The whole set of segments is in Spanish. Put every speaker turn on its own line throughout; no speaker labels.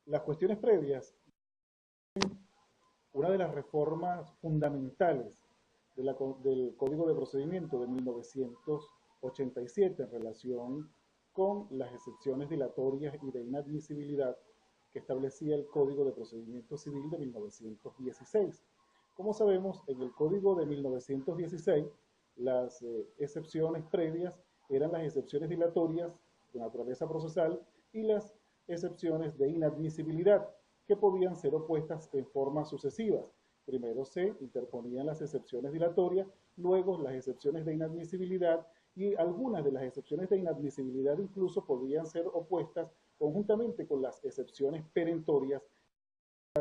Las cuestiones previas, una de las reformas fundamentales del Código de Procedimiento de 1987 en relación con las excepciones dilatorias y de inadmisibilidad que establecía el Código de Procedimiento Civil de 1916. Como sabemos, en el Código de 1916, las excepciones previas eran las excepciones dilatorias de naturaleza procesal y las excepciones de inadmisibilidad, que podían ser opuestas en formas sucesivas. Primero se interponían las excepciones dilatorias, luego las excepciones de inadmisibilidad, y algunas de las excepciones de inadmisibilidad incluso podían ser opuestas conjuntamente con las excepciones perentorias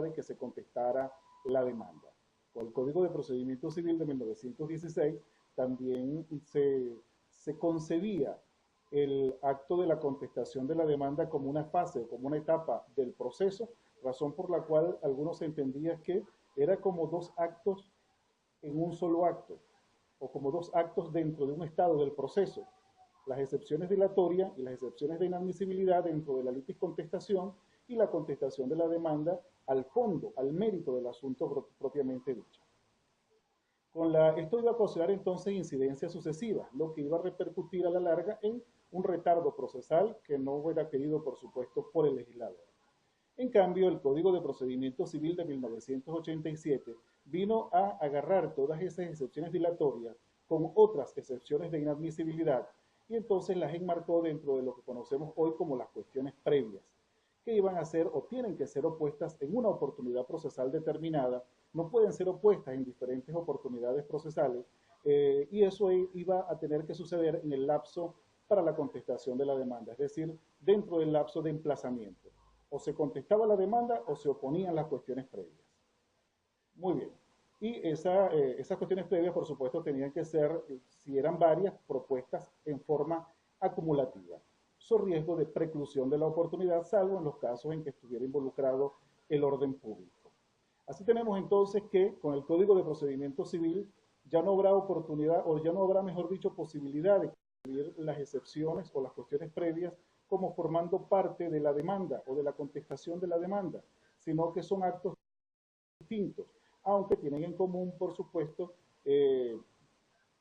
de que se contestara la demanda. Con el Código de Procedimiento Civil de 1916 también se concebía el acto de la contestación de la demanda como una fase o como una etapa del proceso, razón por la cual algunos entendían que era como dos actos en un solo acto, o como dos actos dentro de un estado del proceso. Las excepciones dilatorias y las excepciones de inadmisibilidad dentro de la litis contestación y la contestación de la demanda al fondo, al mérito del asunto propiamente dicho. Esto iba a causar entonces incidencias sucesivas, lo que iba a repercutir a la larga en un retardo procesal que no era querido, por supuesto, por el legislador. En cambio, el Código de Procedimiento Civil de 1987 vino a agarrar todas esas excepciones dilatorias con otras excepciones de inadmisibilidad y entonces las enmarcó dentro de lo que conocemos hoy como las cuestiones previas, que iban a ser o tienen que ser opuestas en una oportunidad procesal determinada, no pueden ser opuestas en diferentes oportunidades procesales, y eso iba a tener que suceder en el lapso para la contestación de la demanda, es decir, dentro del lapso de emplazamiento. O se contestaba la demanda o se oponían las cuestiones previas. Muy bien. Y esas cuestiones previas, por supuesto, tenían que ser, si eran varias, propuestas en forma acumulativa. So riesgo de preclusión de la oportunidad, salvo en los casos en que estuviera involucrado el orden público. Así tenemos entonces que con el Código de Procedimiento Civil ya no habrá oportunidad, o ya no habrá, mejor dicho, posibilidad de incluir las excepciones o las cuestiones previas como formando parte de la demanda o de la contestación de la demanda, sino que son actos distintos, aunque tienen en común, por supuesto,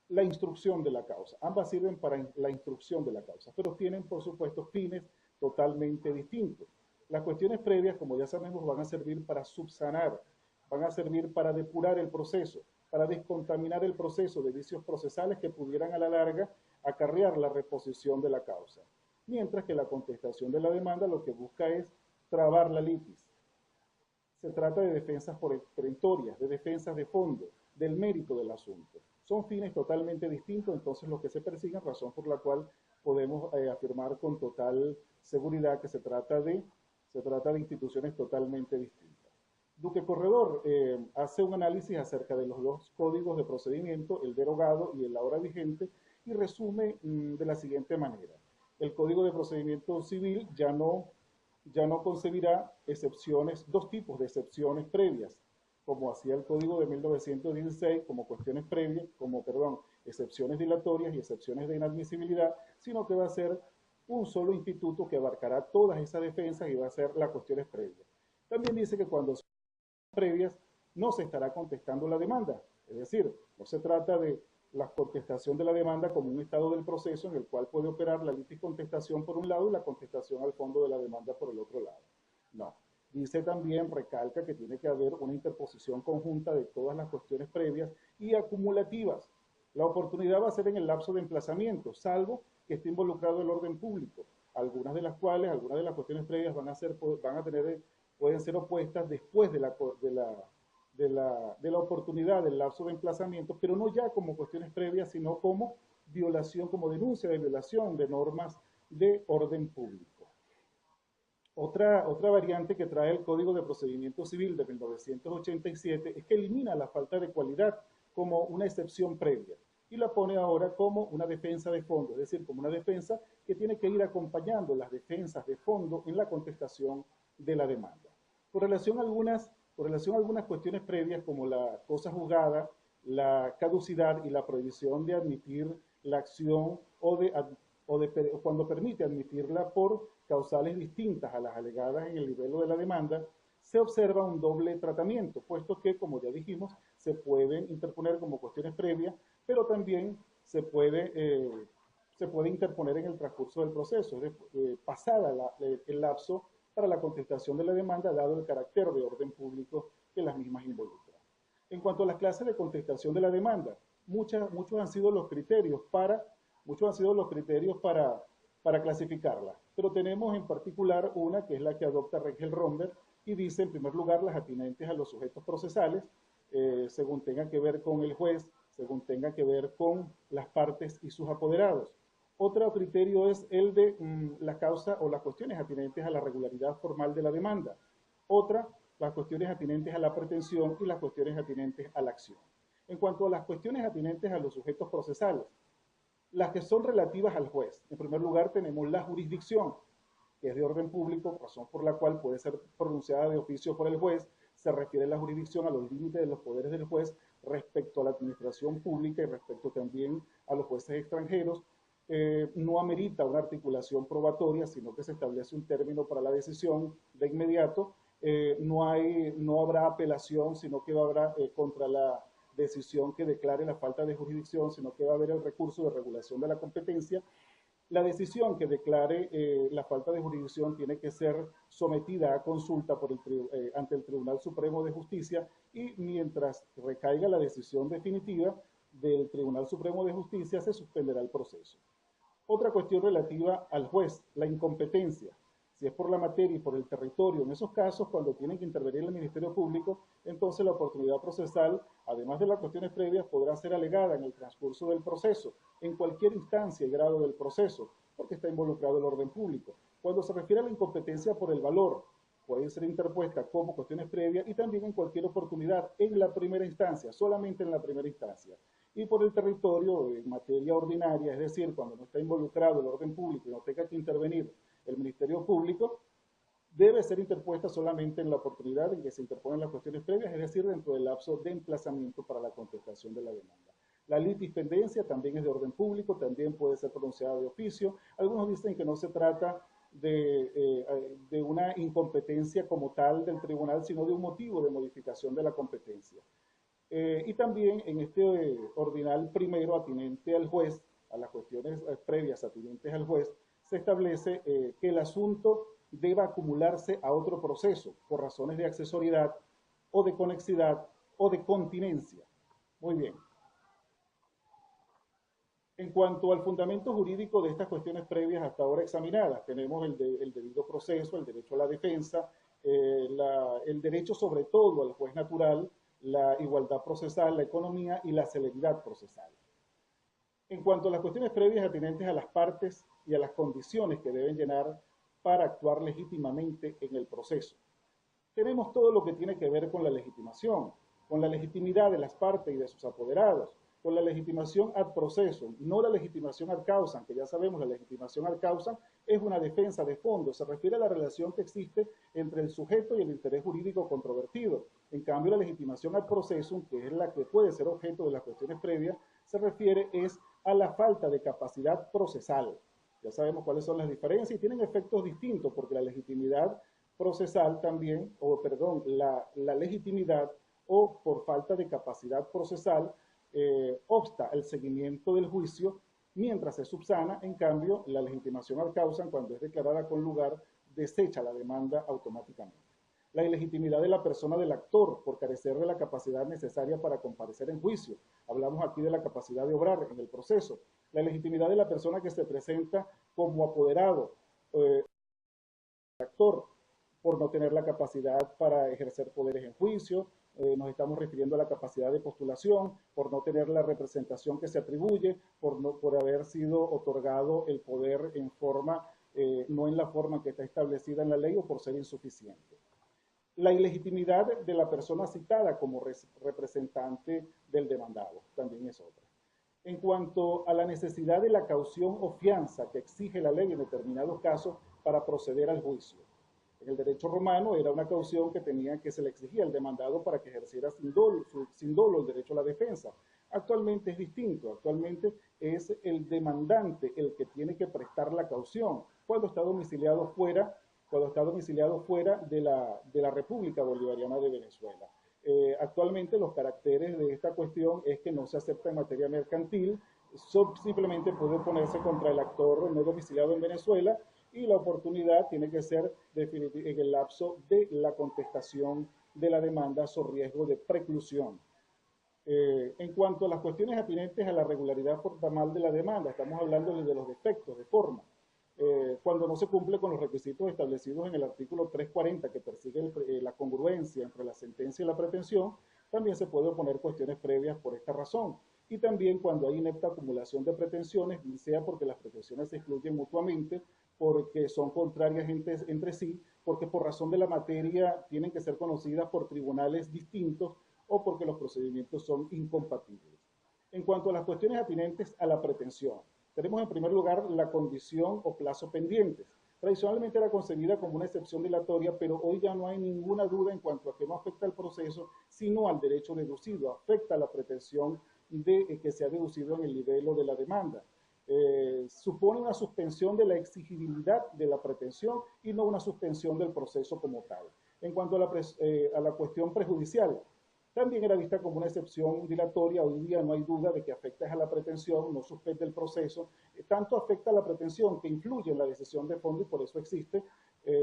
la instrucción de la causa. Ambas sirven para la instrucción de la causa, pero tienen, por supuesto, fines totalmente distintos. Las cuestiones previas, como ya sabemos, van a servir para subsanar, van a servir para depurar el proceso, para descontaminar el proceso de vicios procesales que pudieran a la larga acarrear la reposición de la causa. Mientras que la contestación de la demanda lo que busca es trabar la litis. Se trata de defensas perentorias, de defensas de fondo, del mérito del asunto. Son fines totalmente distintos, entonces los que se persiguen, razón por la cual podemos afirmar con total seguridad que se trata de instituciones totalmente distintas. Duque Corredor hace un análisis acerca de los dos códigos de procedimiento, el derogado y el ahora vigente, y resume de la siguiente manera. El Código de Procedimiento Civil ya no concebirá excepciones, dos tipos de excepciones previas, como hacía el Código de 1916, como cuestiones previas, excepciones dilatorias y excepciones de inadmisibilidad, sino que va a ser un solo instituto que abarcará todas esas defensas y va a ser las cuestiones previas. También dice que cuando son previas no se estará contestando la demanda, es decir, no se trata de la contestación de la demanda como un estado del proceso en el cual puede operar la litis contestación por un lado y la contestación al fondo de la demanda por el otro lado. No. Dice también, recalca que tiene que haber una interposición conjunta de todas las cuestiones previas y acumulativas. La oportunidad va a ser en el lapso de emplazamiento, salvo que esté involucrado el orden público, algunas de las cuestiones previas pueden ser opuestas después de la oportunidad del lapso de emplazamiento, pero no ya como cuestiones previas, sino como violación, como denuncia de violación de normas de orden público. Otra variante que trae el Código de Procedimiento Civil de 1987 es que elimina la falta de cualidad como una excepción previa y la pone ahora como una defensa de fondo, es decir, como una defensa que tiene que ir acompañando las defensas de fondo en la contestación de la demanda. Con relación a algunas cuestiones previas como la cosa juzgada, la caducidad y la prohibición de admitir la acción o cuando permite admitirla por causales distintas a las alegadas en el libelo de la demanda, se observa un doble tratamiento, puesto que, como ya dijimos, se pueden interponer como cuestiones previas, pero también se puede interponer en el transcurso del proceso, pasada el lapso para la contestación de la demanda, dado el carácter de orden público que las mismas involucran. En cuanto a las clases de contestación de la demanda, muchos han sido los criterios para clasificarla, pero tenemos en particular una que es la que adopta Rengel Romberg y dice, en primer lugar, las atinentes a los sujetos procesales, según tenga que ver con el juez, según tenga que ver con las partes y sus apoderados. Otro criterio es el de la causa o las cuestiones atinentes a la regularidad formal de la demanda. Otra, las cuestiones atinentes a la pretensión y las cuestiones atinentes a la acción. En cuanto a las cuestiones atinentes a los sujetos procesales, las que son relativas al juez. En primer lugar tenemos la jurisdicción, que es de orden público, razón por la cual puede ser pronunciada de oficio por el juez. Se refiere la jurisdicción a los límites de los poderes del juez respecto a la administración pública y respecto también a los jueces extranjeros. No amerita una articulación probatoria, sino que se establece un término para la decisión de inmediato. No habrá apelación, sino que habrá contra la decisión que declare la falta de jurisdicción, sino que va a haber el recurso de regulación de la competencia. La decisión que declare la falta de jurisdicción tiene que ser sometida a consulta ante el Tribunal Supremo de Justicia y mientras recaiga la decisión definitiva del Tribunal Supremo de Justicia se suspenderá el proceso. Otra cuestión relativa al juez, la incompetencia. Si es por la materia y por el territorio, en esos casos, cuando tienen que intervenir el Ministerio Público, entonces la oportunidad procesal, además de las cuestiones previas, podrá ser alegada en el transcurso del proceso, en cualquier instancia y grado del proceso, porque está involucrado el orden público. Cuando se refiere a la incompetencia por el valor, puede ser interpuesta como cuestiones previas y también en cualquier oportunidad, en la primera instancia, solamente en la primera instancia. Y por el territorio, en materia ordinaria, es decir, cuando no está involucrado el orden público y no tenga que intervenir el Ministerio Público, debe ser interpuesta solamente en la oportunidad en que se interponen las cuestiones previas, es decir, dentro del lapso de emplazamiento para la contestación de la demanda. La litispendencia también es de orden público, también puede ser pronunciada de oficio. Algunos dicen que no se trata de una incompetencia como tal del tribunal, sino de un motivo de modificación de la competencia. Y también en este ordinal primero atinente al juez, a las cuestiones previas atinentes al juez, se establece que el asunto deba acumularse a otro proceso por razones de accesoriedad o de conexidad o de continencia. Muy bien. En cuanto al fundamento jurídico de estas cuestiones previas hasta ahora examinadas, tenemos el debido proceso, el derecho a la defensa, el derecho sobre todo al juez natural, la igualdad procesal, la economía y la celeridad procesal. En cuanto a las cuestiones previas atinentes a las partes y a las condiciones que deben llenar para actuar legítimamente en el proceso, tenemos todo lo que tiene que ver con la legitimación, con la legitimidad de las partes y de sus apoderados, con la legitimación ad processum, no la legitimación ad causam, que ya sabemos, la legitimación ad causam es una defensa de fondo, se refiere a la relación que existe entre el sujeto y el interés jurídico controvertido. En cambio, la legitimación ad processum, que es la que puede ser objeto de las cuestiones previas, se refiere a la falta de capacidad procesal. Ya sabemos cuáles son las diferencias y tienen efectos distintos, porque la legitimidad procesal también, la legitimidad o por falta de capacidad procesal, obsta el seguimiento del juicio mientras se subsana. En cambio, la legitimación ad causam, cuando es declarada con lugar, desecha la demanda automáticamente. La ilegitimidad de la persona del actor por carecer de la capacidad necesaria para comparecer en juicio. Hablamos aquí de la capacidad de obrar en el proceso. La ilegitimidad de la persona que se presenta como apoderado, actor, por no tener la capacidad para ejercer poderes en juicio. Nos estamos refiriendo a la capacidad de postulación, por no tener la representación que se atribuye, por haber sido otorgado el poder en forma, no en la forma que está establecida en la ley o por ser insuficiente. La ilegitimidad de la persona citada como representante del demandado también es otra. En cuanto a la necesidad de la caución o fianza que exige la ley en determinados casos para proceder al juicio. En el derecho romano era una caución que se le exigía al demandado para que ejerciera sin dolo el derecho a la defensa. Actualmente es distinto, actualmente es el demandante el que tiene que prestar la caución, cuando está domiciliado fuera, de la República Bolivariana de Venezuela. Actualmente los caracteres de esta cuestión es que no se acepta en materia mercantil, simplemente puede oponerse contra el actor no domiciliado en Venezuela, y la oportunidad tiene que ser en el lapso de la contestación de la demanda sobre riesgo de preclusión. En cuanto a las cuestiones atinentes a la regularidad formal de la demanda, estamos hablando de los defectos de forma. Cuando no se cumple con los requisitos establecidos en el artículo 340, que persigue la congruencia entre la sentencia y la pretensión, también se puede oponer cuestiones previas por esta razón. Y también cuando hay inepta acumulación de pretensiones, sea porque las pretensiones se excluyen mutuamente, porque son contrarias entre sí, porque por razón de la materia tienen que ser conocidas por tribunales distintos o porque los procedimientos son incompatibles. En cuanto a las cuestiones atinentes a la pretensión, tenemos en primer lugar la condición o plazo pendientes. Tradicionalmente era concebida como una excepción dilatoria, pero hoy ya no hay ninguna duda en cuanto a que no afecta al proceso, sino al derecho deducido, afecta a la pretensión de que se ha deducido en el nivel de la demanda. Supone una suspensión de la exigibilidad de la pretensión y no una suspensión del proceso como tal. En cuanto a la cuestión prejudicial, también era vista como una excepción dilatoria. Hoy día no hay duda de que afecta a la pretensión, no suspende el proceso, tanto afecta a la pretensión que influye en la decisión de fondo y por eso existe,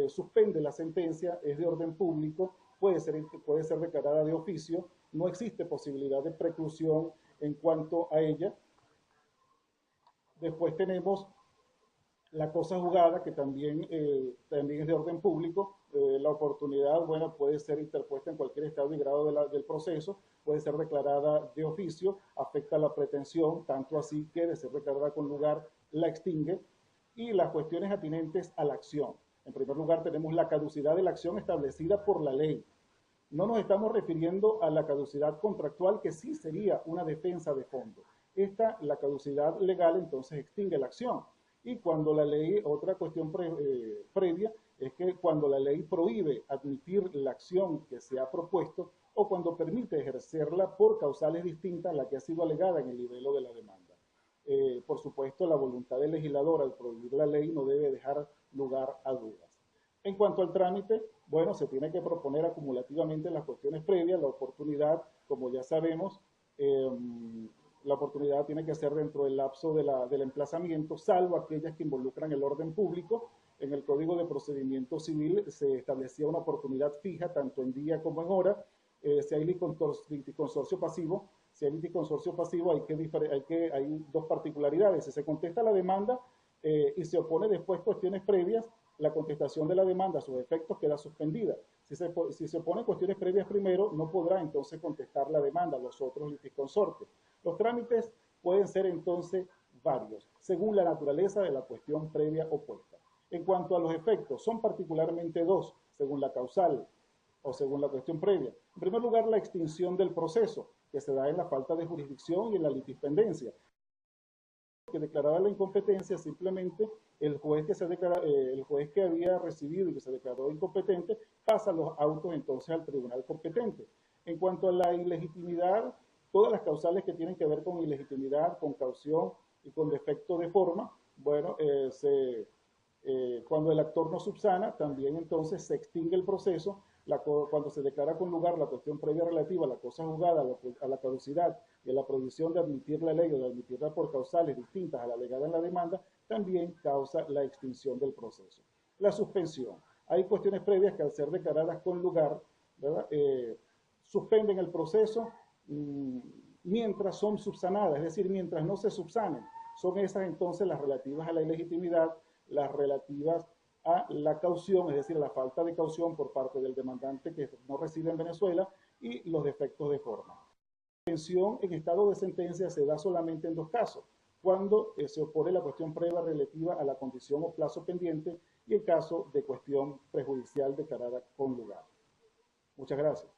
suspende la sentencia, es de orden público, puede ser declarada de oficio, no existe posibilidad de preclusión en cuanto a ella. Después tenemos la cosa juzgada, que también es de orden público. La oportunidad, bueno, puede ser interpuesta en cualquier estado y grado del proceso, puede ser declarada de oficio, afecta la pretensión, tanto así que de ser declarada con lugar la extingue. Y las cuestiones atinentes a la acción. En primer lugar tenemos la caducidad de la acción establecida por la ley. No nos estamos refiriendo a la caducidad contractual, que sí sería una defensa de fondo. La caducidad legal, entonces extingue la acción. Y cuando la ley, otra cuestión previa, es que cuando la ley prohíbe admitir la acción que se ha propuesto o cuando permite ejercerla por causales distintas a la que ha sido alegada en el nivel de la demanda. Por supuesto, la voluntad del legislador al prohibir la ley no debe dejar lugar a dudas. En cuanto al trámite, bueno, se tiene que proponer acumulativamente las cuestiones previas, la oportunidad, como ya sabemos, la oportunidad tiene que ser dentro del lapso del emplazamiento, salvo aquellas que involucran el orden público. En el Código de Procedimiento Civil se establecía una oportunidad fija, tanto en día como en hora. Si hay liticonsorcio pasivo, hay dos particularidades. Si se contesta la demanda y se opone después cuestiones previas, la contestación de la demanda a sus efectos queda suspendida. Si se opone cuestiones previas primero, no podrá entonces contestar la demanda a los otros liticonsortes. Los trámites pueden ser entonces varios, según la naturaleza de la cuestión previa opuesta. En cuanto a los efectos, son particularmente dos, según la causal o según la cuestión previa. En primer lugar, la extinción del proceso, que se da en la falta de jurisdicción y en la litispendencia. Que declaraba la incompetencia, simplemente el juez que había recibido y que se declaró incompetente pasa los autos entonces al tribunal competente. En cuanto a la ilegitimidad, todas las causales que tienen que ver con ilegitimidad, con caución y con defecto de forma, bueno, cuando el actor no subsana, también entonces se extingue el proceso. Cuando se declara con lugar la cuestión previa relativa a la cosa juzgada, a la caducidad y a la prohibición de admitir la ley o de admitirla por causales distintas a la alegada en la demanda, también causa la extinción del proceso. La suspensión. Hay cuestiones previas que al ser declaradas con lugar, ¿verdad? Suspenden el proceso mientras son subsanadas, es decir, mientras no se subsanen. Son esas entonces las relativas a la ilegitimidad, las relativas a la caución, es decir, la falta de caución por parte del demandante que no reside en Venezuela, y los defectos de forma. La suspensión en estado de sentencia se da solamente en dos casos: cuando se opone la cuestión previa relativa a la condición o plazo pendiente y el caso de cuestión prejudicial declarada con lugar. Muchas gracias.